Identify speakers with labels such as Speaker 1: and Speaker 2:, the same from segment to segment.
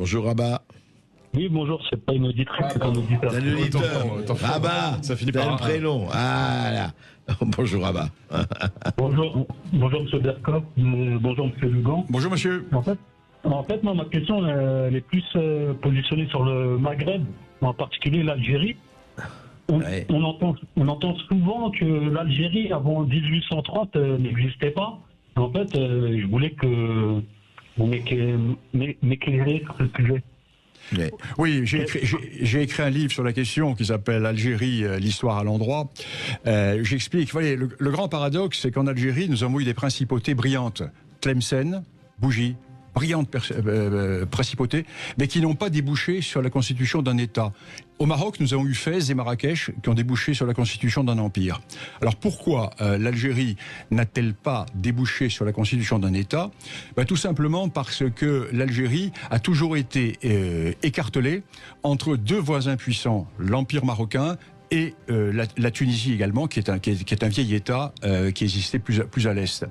Speaker 1: Bonjour Rabat.
Speaker 2: Oui, bonjour, c'est pas une auditrice, c'est un auditeur.
Speaker 1: C'est un auditeur. Rabat,
Speaker 3: ça finit
Speaker 1: t'as
Speaker 3: par
Speaker 1: un
Speaker 3: un.
Speaker 1: prénom. Voilà. Bonjour Rabat.
Speaker 2: Bonjour, bonjour Monsieur Berkov, bonjour Monsieur Lugan.
Speaker 3: Bonjour monsieur.
Speaker 2: En fait, moi, ma question elle est plus positionnée sur le Maghreb, en particulier l'Algérie.
Speaker 1: Ouais.
Speaker 2: On entend souvent que l'Algérie, avant 1830, n'existait pas. En fait, je voulais que vous m'éclairiez sur ce sujet.
Speaker 1: Ouais.
Speaker 3: Oui, j'ai écrit un livre sur la question qui s'appelle Algérie, l'histoire à l'endroit. J'explique. Voyez, le grand paradoxe, c'est qu'en Algérie, nous avons eu des principautés brillantes. Tlemcen, Bougie, brillantes principautés, mais qui n'ont pas débouché sur la constitution d'un État. Au Maroc, nous avons eu Fès et Marrakech qui ont débouché sur la constitution d'un empire. Alors pourquoi l'Algérie n'a-t-elle pas débouché sur la constitution d'un État? Tout simplement parce que l'Algérie a toujours été écartelée entre deux voisins puissants, l'empire marocain et la Tunisie également, qui est un vieil État qui existait plus à l'est.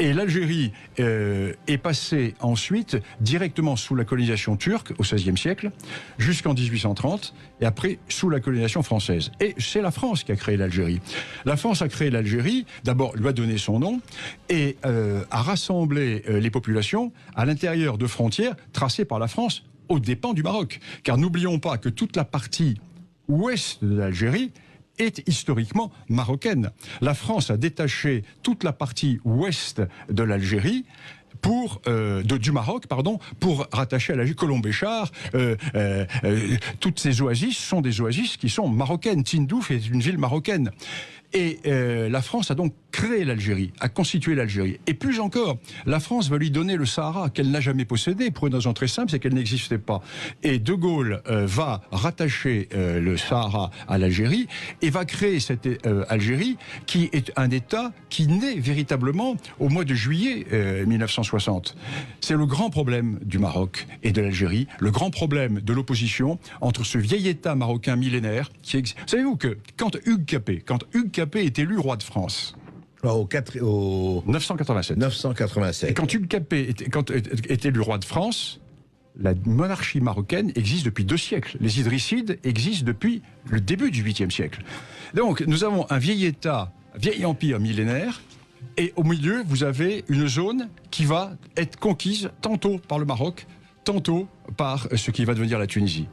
Speaker 3: Et l'Algérie est passée ensuite directement sous la colonisation turque au XVIe siècle, jusqu'en 1830, et après sous la colonisation française. Et c'est la France qui a créé l'Algérie. La France a créé l'Algérie, d'abord lui a donné son nom, et a rassemblé les populations à l'intérieur de frontières tracées par la France aux dépens du Maroc. Car n'oublions pas que toute la partie ouest de l'Algérie est historiquement marocaine. La France a détaché toute la partie ouest de l'Algérie du Maroc, pour rattacher à l'Algérie. Colombéchar, toutes ces oasis sont des oasis qui sont marocaines. Tindouf est une ville marocaine. Et la France a donc créé l'Algérie, a constitué l'Algérie. Et plus encore, la France va lui donner le Sahara, qu'elle n'a jamais possédé, pour une raison très simple, c'est qu'elle n'existait pas. Et De Gaulle va rattacher le Sahara à l'Algérie et va créer cette Algérie qui est un État qui naît véritablement au mois de juillet 1960. C'est le grand problème du Maroc et de l'Algérie, le grand problème de l'opposition entre ce vieil État marocain millénaire qui existe. Savez-vous que quand Hugues Capet est élu roi de France,
Speaker 1: Au
Speaker 3: 987.
Speaker 1: 987.
Speaker 3: Et quand Hugues Capet est élu roi de France, la monarchie marocaine existe depuis 2 siècles. Les Idrissides existent depuis le début du 8e siècle. Donc nous avons un vieil État, un vieil empire millénaire, et au milieu vous avez une zone qui va être conquise tantôt par le Maroc, tantôt par ce qui va devenir la Tunisie.